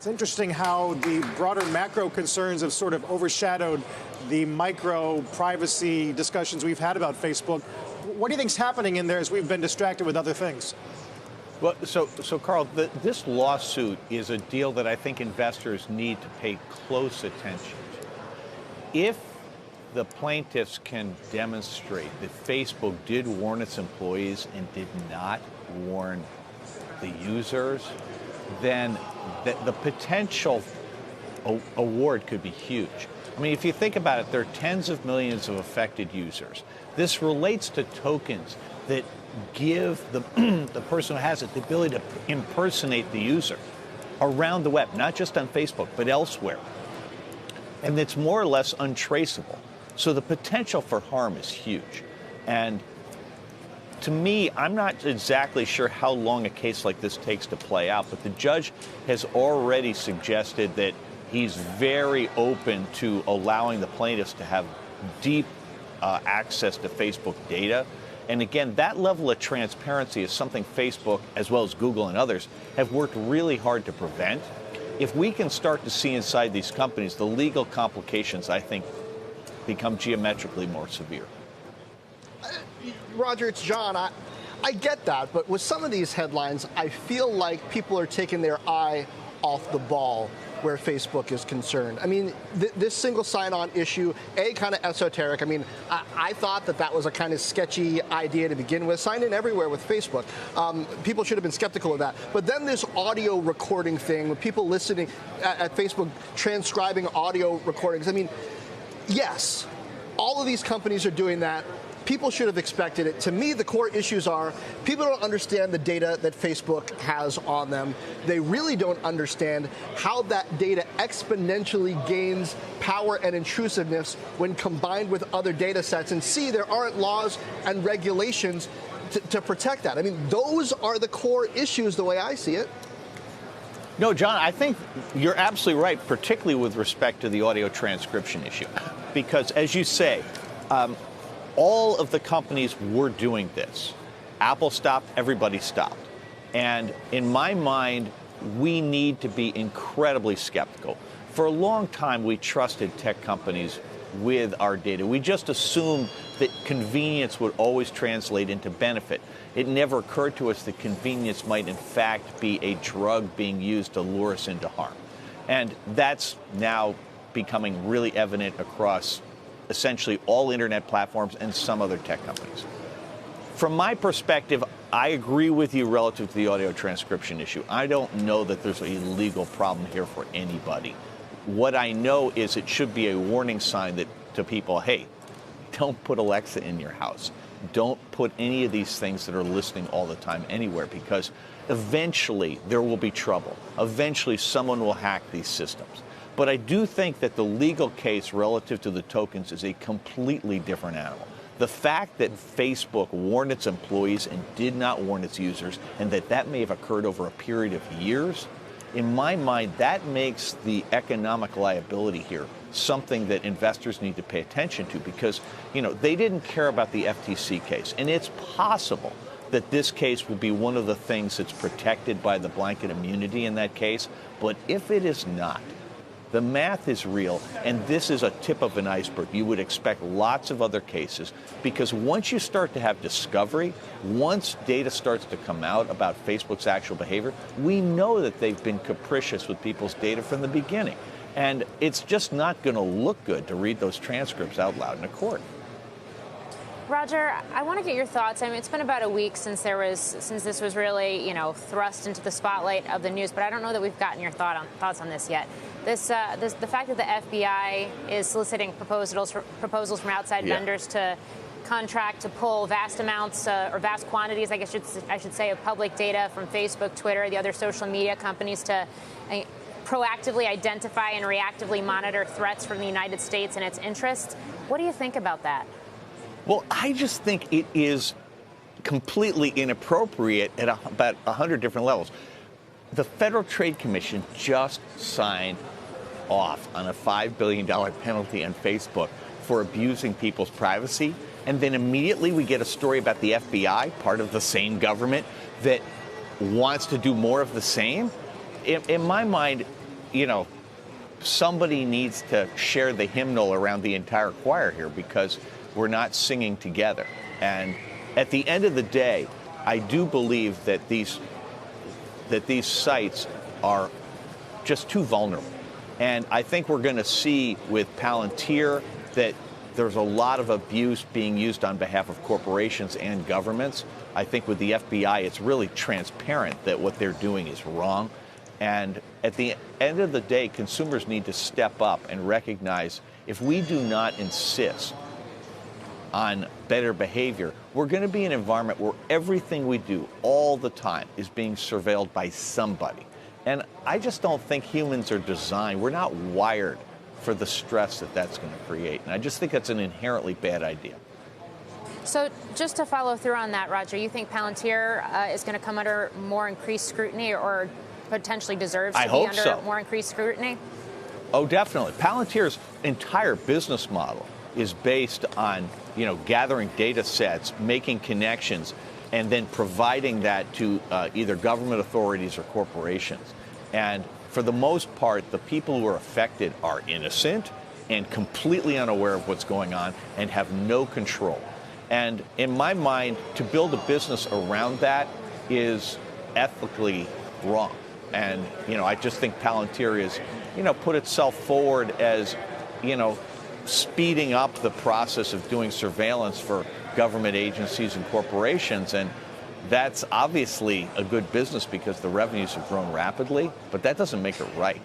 It's interesting how the broader macro concerns have sort of overshadowed the micro privacy discussions we've had about Facebook. What do you think's happening in there as we've been distracted with other things? Well, so Carl, this lawsuit is a deal that I think investors need to pay close attention to. If the plaintiffs can demonstrate that Facebook did warn its employees and did not warn the users, then the potential award could be huge. I mean, if you think about it, there are tens of millions of affected users. This relates to tokens that give the person who has it the ability to impersonate the user around the web, not just on Facebook, but elsewhere. And it's more or less untraceable. So the potential for harm is huge. And to me, I'm not exactly sure how long a case like this takes to play out, but the judge has already suggested that he's very open to allowing the plaintiffs to have deep access to Facebook data. And again, that level of transparency is something Facebook, as well as Google and others, have worked really hard to prevent. If we can start to see inside these companies, the legal complications, I think, become geometrically more severe. Roger, it's John. I get that, but with some of these headlines, I feel like people are taking their eye off the ball where Facebook is concerned. I mean, this single sign-on issue, kind of esoteric. I mean, I thought that was a kind of sketchy idea to begin with. Sign in everywhere with Facebook. People should have been skeptical of that. But then this audio recording thing, with people listening at Facebook, transcribing audio recordings. I mean, yes, all of these companies are doing that. People should have expected it. To me, the core issues are people don't understand the data that Facebook has on them. They really don't understand how that data exponentially gains power and intrusiveness when combined with other data sets. And C, there aren't laws and regulations to protect that. I mean, those are the core issues the way I see it. No, John, I think you're absolutely right, particularly with respect to the audio transcription issue. Because, as you say, all of the companies were doing this. Apple stopped, everybody stopped. And in my mind, we need to be incredibly skeptical. For a long time, we trusted tech companies with our data. We just assumed that convenience would always translate into benefit. It never occurred to us that convenience might, in fact, be a drug being used to lure us into harm. And that's now becoming really evident across essentially all internet platforms and some other tech companies. From my perspective, I agree with you relative to the audio transcription issue. I don't know that there's a legal problem here for anybody. What I know is it should be a warning sign to people, hey, don't put Alexa in your house. Don't put any of these things that are listening all the time anywhere, because eventually there will be trouble. Eventually someone will hack these systems. But I do think that the legal case relative to the tokens is a completely different animal. The fact that Facebook warned its employees and did not warn its users, and that may have occurred over a period of years, in my mind, that makes the economic liability here something that investors need to pay attention to, because, they didn't care about the FTC case. And it's possible that this case will be one of the things that's protected by the blanket immunity in that case. But if it is not, the math is real, and this is a tip of an iceberg. You would expect lots of other cases, because once you start to have discovery, once data starts to come out about Facebook's actual behavior, we know that they've been capricious with people's data from the beginning. And it's just not going to look good to read those transcripts out loud in a court. Roger, I want to get your thoughts. I mean, it's been about a week since this was really, thrust into the spotlight of the news, but I don't know that we've gotten your thoughts on this yet. The fact that the FBI is soliciting proposals from outside vendors to contract to pull vast amounts or vast quantities, I should say, of public data from Facebook, Twitter, the other social media companies to proactively identify and reactively monitor threats from the United States and its interests. What do you think about that? Well, I just think it is completely inappropriate at about 100 different levels. The Federal Trade Commission just signed off on a $5 billion penalty on Facebook for abusing people's privacy. And then immediately we get a story about the FBI, part of the same government, that wants to do more of the same. In my mind, somebody needs to share the hymnal around the entire choir here because we're not singing together. And at the end of the day, I do believe that these sites are just too vulnerable. And I think we're going to see with Palantir that there's a lot of abuse being used on behalf of corporations and governments. I think with the FBI, it's really transparent that what they're doing is wrong. And at the end of the day, consumers need to step up and recognize if we do not insist on better behavior, we're going to be in an environment where everything we do all the time is being surveilled by somebody. And I just don't think humans are designed, we're not wired for the stress that that's going to create. And I just think that's an inherently bad idea. So just to follow through on that, Roger, you think Palantir is going to come under more increased scrutiny or potentially deserves to be under more increased scrutiny? Oh, definitely. Palantir's entire business model is based on, gathering data sets, making connections, and then providing that to either government authorities or corporations. And for the most part, the people who are affected are innocent and completely unaware of what's going on and have no control. And in my mind, to build a business around that is ethically wrong. And, I just think Palantir is, put itself forward as, speeding up the process of doing surveillance for government agencies and corporations. And that's obviously a good business because the revenues have grown rapidly, but that doesn't make it right.